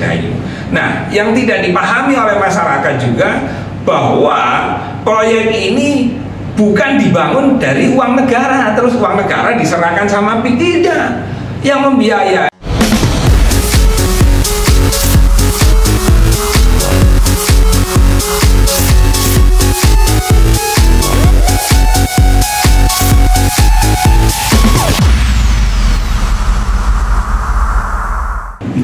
Sedayu. Nah, yang tidak dipahami oleh masyarakat juga bahwa proyek ini bukan dibangun dari uang negara, terus uang negara diserahkan sama PIK, tidak. Yang membiayai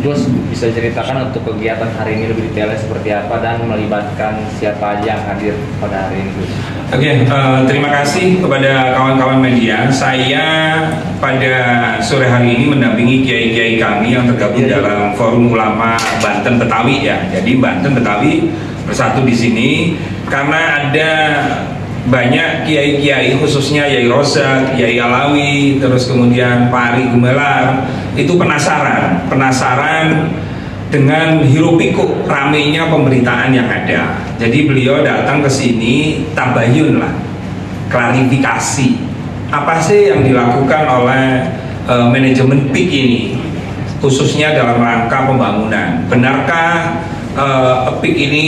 Gus, bisa ceritakan untuk kegiatan hari ini lebih detailnya seperti apa dan melibatkan siapa aja yang hadir pada hari ini, Gus? Oke, terima kasih kepada kawan-kawan media. Saya pada sore hari ini mendampingi kiai-kiai kami yang tergabung dalam Forum Ulama Banten Betawi ya. Jadi Banten Betawi bersatu di sini karena ada banyak kiai-kiai, khususnya Yai Rosak, Yai Alawi, terus kemudian Pak Ari Gumelar itu penasaran dengan hiruk pikuk ramenya pemberitaan yang ada. Jadi beliau datang ke sini tabayun lah, klarifikasi apa sih yang dilakukan oleh manajemen PIK ini, khususnya dalam rangka pembangunan. Benarkah PIK ini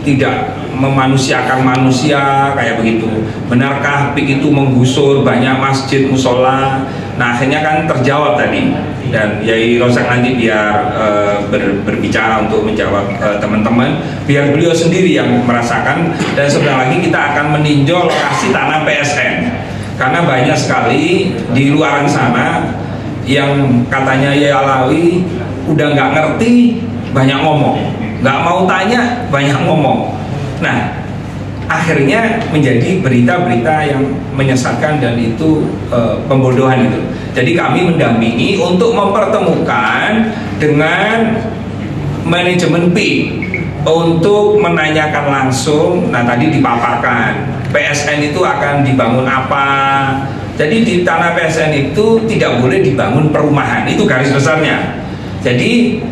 tidak memanusiakan manusia kayak begitu? Benarkah PIK itu menggusur banyak masjid, musola? Nah, akhirnya kan terjawab tadi, dan Yai Rosak nanti biar berbicara untuk menjawab teman-teman, biar beliau sendiri yang merasakan. Dan sebentar lagi kita akan meninjau lokasi tanah PSN, karena banyak sekali di luar sana yang katanya Yai Alawi udah nggak ngerti, banyak ngomong, nggak mau tanya, banyak ngomong. Nah, akhirnya menjadi berita-berita yang menyesatkan dan itu pembodohan itu. Jadi kami mendampingi untuk mempertemukan dengan manajemen PIK untuk menanyakan langsung. Nah, tadi dipaparkan PSN itu akan dibangun apa. Jadi di tanah PSN itu tidak boleh dibangun perumahan, itu garis besarnya. Jadi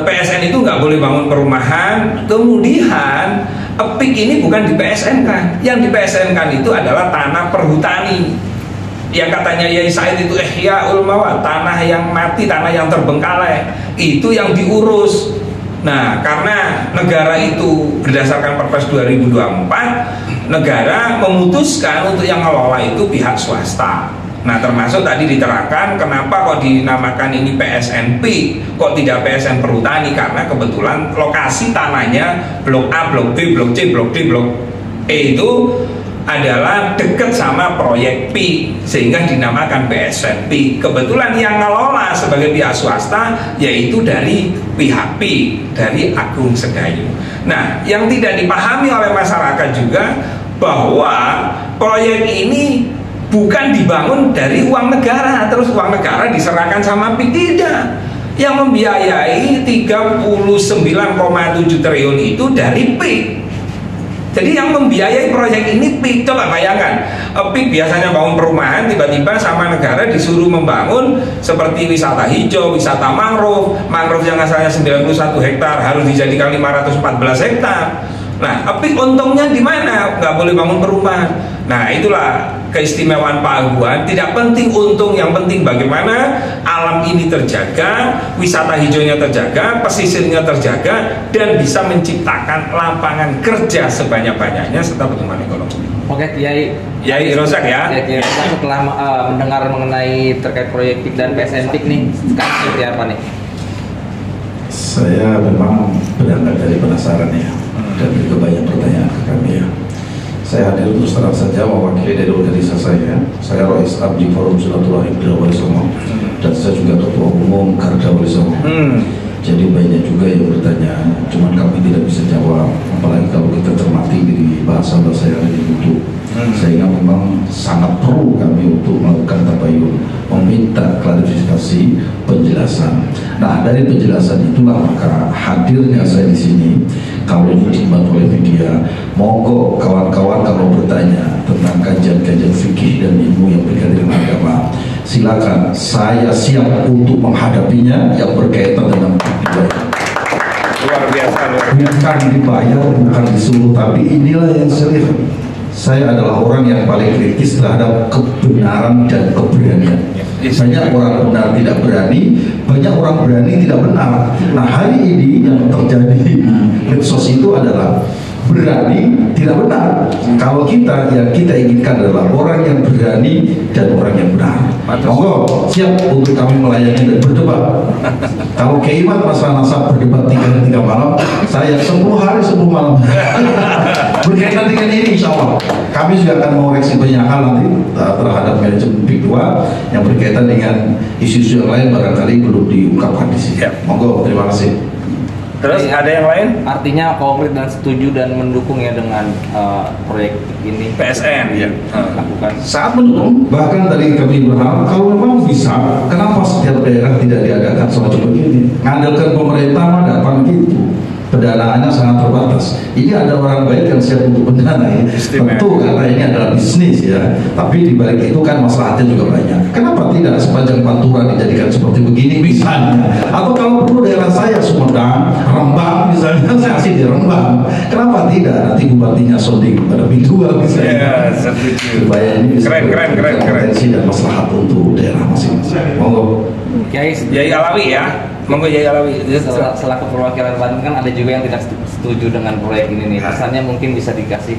PSN itu nggak boleh bangun perumahan. Kemudian PIK ini bukan di PSN kan, yang di PSN kan itu adalah tanah perhutani. Yang katanya Yai Said itu ya ulmawa, tanah yang mati, tanah yang terbengkalai, itu yang diurus. Nah, karena negara itu berdasarkan Perpres 2024, negara memutuskan untuk yang ngelola itu pihak swasta. Nah, termasuk tadi diterangkan kenapa kok dinamakan ini PSN PIK, kok tidak PSN Perhutani, karena kebetulan lokasi tanahnya Blok A, Blok B, Blok C, Blok D, Blok E itu adalah dekat sama proyek PIK, sehingga dinamakan PSN PIK. Kebetulan yang ngelola sebagai pihak swasta yaitu dari pihak PIK, dari Agung Sedayu. Nah, yang tidak dipahami oleh masyarakat juga bahwa proyek ini bukan dibangun dari uang negara, terus uang negara diserahkan sama PIK, tidak. Yang membiayai 39,7 triliun itu dari PIK. Jadi yang membiayai proyek ini PIK. Coba bayangkan, PIK biasanya bangun perumahan, tiba-tiba sama negara disuruh membangun seperti wisata hijau, wisata mangrove. Mangrove yang asalnya 91 hektar harus dijadikan 514 hektar. Nah, PIK untungnya di mana? Nggak boleh bangun perumahan. Nah, itulah keistimewaan Pak Aguan. Tidak penting untung, yang penting bagaimana alam ini terjaga, wisata hijaunya terjaga, pesisirnya terjaga, dan bisa menciptakan lapangan kerja sebanyak-banyaknya serta pertumbuhan ekonomi. Oke, Yai Rosak ya. Yai Rosak, setelah mendengar mengenai terkait proyek PIK dan PSN PIK nih, sekarang seperti apa nih? Saya memang berangkat dari penasaran ya, dan juga banyak pertanyaan ke kami ya. Saya hadir terus terang saja mewakili dari organisasi saya Rois Abdi Forum Silaturahim Wali Songo, dan saya juga Ketua Umum Karda Wali Songo. Jadi banyak juga yang bertanya, cuman kami tidak bisa jawab, apalagi kalau kita cermati di bahasa-bahasa yang ada di YouTube. Sehingga memang sangat perlu kami untuk melakukan tabayun, meminta klarifikasi, penjelasan. Nah, dari penjelasan itulah maka hadirnya saya di sini. Kalau ini dibantu oleh media, monggo kawan-kawan kalau bertanya tentang kajian-kajian fikih dan ilmu yang berkaitan dengan agama, silakan, saya siap untuk menghadapinya yang berkaitan dengan fikih. Luar biasa, Bukan dibayar, bukan disuruh, tapi inilah yang saya lihat. saya adalah orang yang paling kritis terhadap kebenaran dan keberanian. Banyak orang benar tidak berani, banyak orang berani tidak benar. Nah, hari ini yang terjadi di medsos itu adalah berani tidak benar. Kalau kita yang kita inginkan adalah orang yang berani dan orang yang benar. Monggo siap untuk kami melayani dan berdebat. Kalau Keimat masalah nasab berdebat 3 malam, saya 10 hari 10 malam. Berkaitan dengan ini, insya Allah kami juga akan mengoreksi banyak hal nanti terhadap manajemen PIK 2 yang berkaitan dengan isu-isu yang lain barangkali belum diungkapkan di sini. Monggo, terima kasih. Terus ada yang lain? Artinya konkret dan setuju dan mendukung ya dengan proyek ini PSN ya. Lakukan. Saat mendukung, bahkan tadi kami berharap kalau memang bisa, kenapa setiap daerah tidak diadakan semacam begini? Ngandalkan pemerintah mah dapat gitu. Pendanaannya sangat terbatas. Ini ada orang baik yang siap untuk mendanai. Tentu karena ini adalah bisnis ya. Tapi di balik itu kan masalahnya juga banyak. Kenapa tidak sepanjang Pantura dijadikan seperti begini misalnya? Atau kalau perlu daerah saya Sumedang, Rembang misalnya, saya kasih di Rembang. Kenapa tidak? Nanti bupatinya sounding pada P2 misalnya. Supaya ini bisa keren. potensi dan maslahat untuk daerah masing-masing. Monggo. Kiai Alawi ya. Monggo Yai Alawi. Selaku perwakilan Banten kan ada juga yang tidak setuju dengan proyek ini nih. Pesannya mungkin bisa dikasih.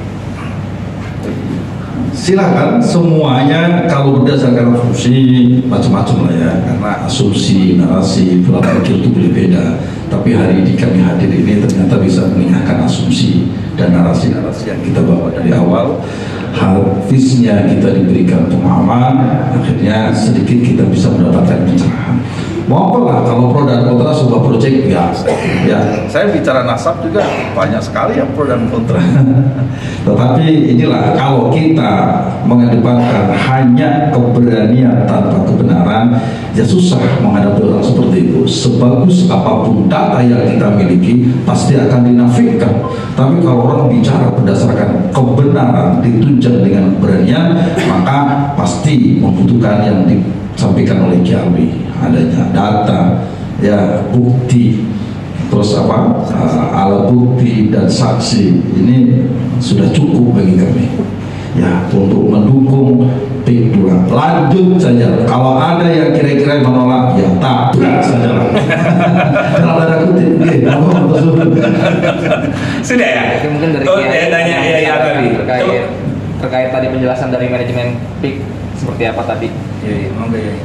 Silakan semuanya kalau berdasarkan asumsi macam-macam lah ya, karena asumsi, narasi, pola pikir itu berbeda. Tapi hari ini kami hadir ini ternyata bisa mengingatkan asumsi dan narasi-narasi yang kita bawa dari awal. Harusnya kita diberikan pemahaman, akhirnya sedikit kita bisa mendapatkan pencerahan. Mau lah kalau pro dan kontra sebuah proyek ya saya bicara nasab juga banyak sekali yang pro dan kontra. Tetapi inilah kalau kita mengedepankan hanya keberanian tanpa kebenaran, ya susah menghadapi orang seperti itu. Sebagus apapun data yang kita miliki pasti akan dinafikan. Tapi kalau orang bicara berdasarkan kebenaran ditunjang dengan keberanian, maka pasti membutuhkan yang disampaikan oleh Kiai, adanya data, ya bukti, terus alat bukti dan saksi. Ini sudah cukup bagi kami ya untuk mendukung PIK 2. Lanjut saja, kalau ada yang kira-kira menolak ya tabrak saja lah. Kalau ada kutip sudah ya. Mungkin dari tanya ya tadi terkait tadi penjelasan dari manajemen PIK seperti apa tadi? Iya, monggo ya.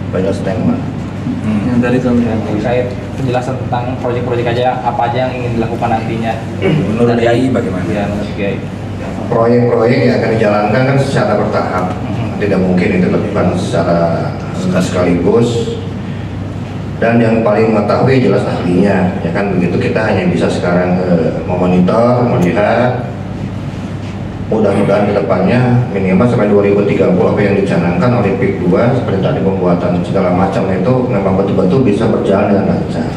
banyak statement. Yang dari terkait penjelasan tentang proyek-proyek aja apa aja yang ingin dilakukan nantinya. Menurut Kiai bagaimana? Ya, menurut Kiai. Proyek-proyek yang akan dijalankan kan secara bertahap. Tidak mungkin itu dilakukan secara sekaligus. Dan yang paling mengetahui jelas ahlinya, ya kan begitu. Kita hanya bisa sekarang memonitor, melihat. Mudah-mudahan ke depannya minimal sampai 2030 apa yang dicanangkan oleh PIK 2 seperti tadi pembuatan segala macam itu memang betul-betul bisa berjalan dengan lancar.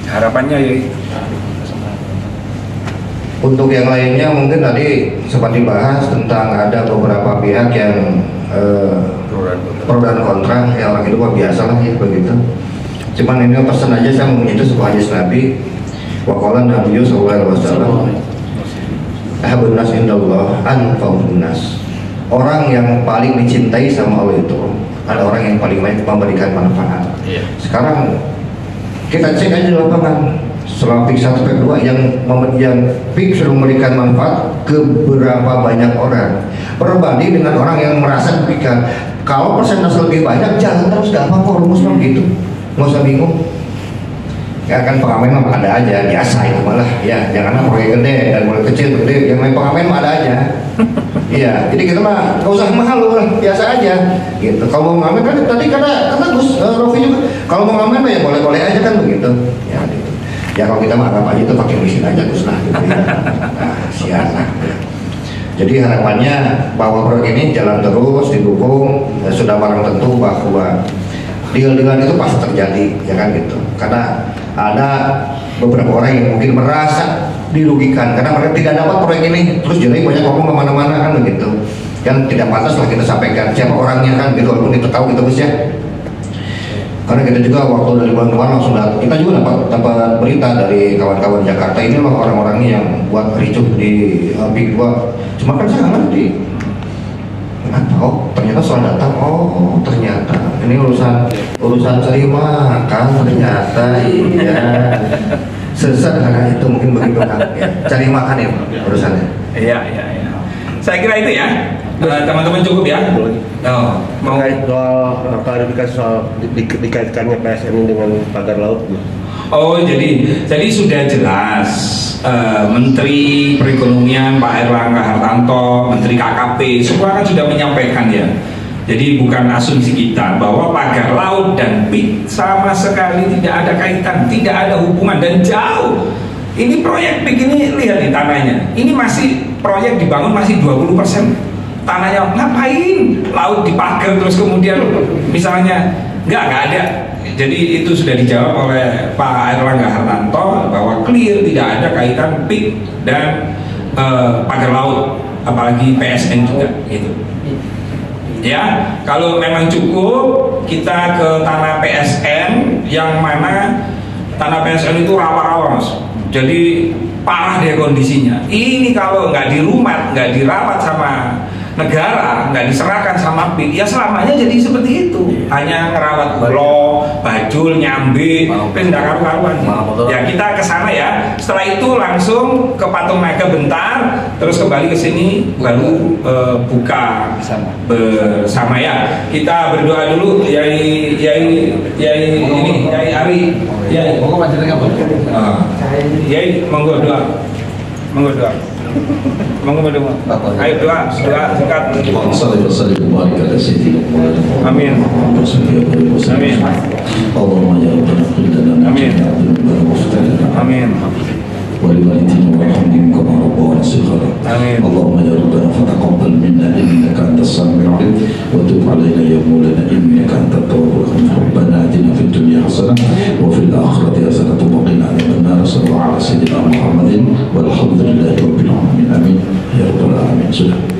Harapannya ya. Untuk yang lainnya mungkin tadi sempat dibahas tentang ada beberapa pihak yang pro dan kontra, ya orang itu biasa lah ya begitu. Cuman ini pesan aja, saya mau itu sebuah hadis Nabi wa qala Nabi sallallahu alaihi wasallam ahabun nas indallah anfa'un nas. Orang yang paling dicintai sama Allah itu adalah orang yang paling banyak memberikan manfaat. Sekarang kita cek aja di lapangan selama PIK 1 PIK 2 yang PIK sudah memberikan manfaat ke berapa banyak orang berbanding dengan orang yang merasa diberikan. Kalau persentase lebih banyak jangan terus gampang kok rumusnya gitu, nggak usah bingung. Ya kan pengamen mah ada aja, biasa itu malah ya, janganlah proyek gede dan mulai kecil gede, yang main pengamen mah ada aja. Iya, jadi kita mah nggak usah mahal loh, biasa aja gitu. Kalau mau ngamen kan tadi kata Gus Rofi juga, kalau mau ngamen mah ya boleh-boleh aja kan begitu. Ya gitu. Ya kalau kita mah anggap aja itu pakai mesin aja Gus lah gitu ya. Nah, siap lah. Jadi harapannya bahwa proyek ini jalan terus didukung, ya sudah barang tentu bahwa deal-dealan itu pasti terjadi, ya kan gitu. Karena ada beberapa orang yang mungkin merasa dirugikan karena mereka tidak dapat proyek ini, terus jadi banyak ngomong kemana-mana kan begitu. Kan tidak pantas lah kita sampaikan siapa orangnya kan gitu, walaupun kita tahu gitu Gus ya. Karena kita juga waktu dari bulan kemarin langsung kita juga dapat berita dari kawan-kawan Jakarta, ini loh orang-orangnya yang buat ricuh di Big 2. Cuma kan saya nggak ngerti kenapa. Oh ternyata soal datang. Oh ternyata ini urusan cari makan, ternyata iya. Sesederhana itu mungkin begitu kan ya. Cari makan ya urusannya. Iya. Saya kira itu ya. Teman-teman cukup ya. Oh, mau soal klarifikasi soal dikaitkannya PSN dengan pagar laut. Oh jadi sudah jelas Menteri Perekonomian Pak Erlangga Hartarto, Menteri KKP, semua kan sudah menyampaikan ya. Jadi bukan asumsi kita bahwa pagar laut dan PIK sama sekali tidak ada kaitan, tidak ada hubungan dan jauh. Ini proyek PIK ini lihat di tanahnya, ini masih proyek dibangun masih 20%. Tanahnya ngapain laut dipagar terus kemudian misalnya nggak ada. Jadi itu sudah dijawab oleh Pak Erlangga Hartarto bahwa clear tidak ada kaitan PIK dan pagar laut, apalagi PSN juga gitu. Ya, kalau memang cukup kita ke tanah PSN yang mana tanah PSN itu rawa-rawa Mas. Jadi parah deh kondisinya. Ini kalau nggak dirumat, nggak dirawat sama negara, nggak diserahkan sama PIK, ya selamanya jadi seperti itu. Hanya ngerawat pulau, bajul, nyambi, nggak karu-karuan. Ya kita ke sana ya. Setelah itu langsung ke Patung Naga bentar, terus kembali ke sini baru buka bersama ya. Kita berdoa dulu, Yai Ari, Yai. Yai monggo doa. Monggo doa. Ayo doa singkat. Amin. Amin. Amin. ولوالدينا وارحمهم كما ربونا صغارا. اللهم يا ربنا فتقبل منا انك انت السميع العليم وتب علينا يا مولانا انك انت التواب الرحيم. ربنا اتنا في الدنيا حسنه وفي الاخره حسنه وقنا عذاب النار. صلى الله على سيدنا محمد والحمد لله رب العالمين. امين يا رب العالمين.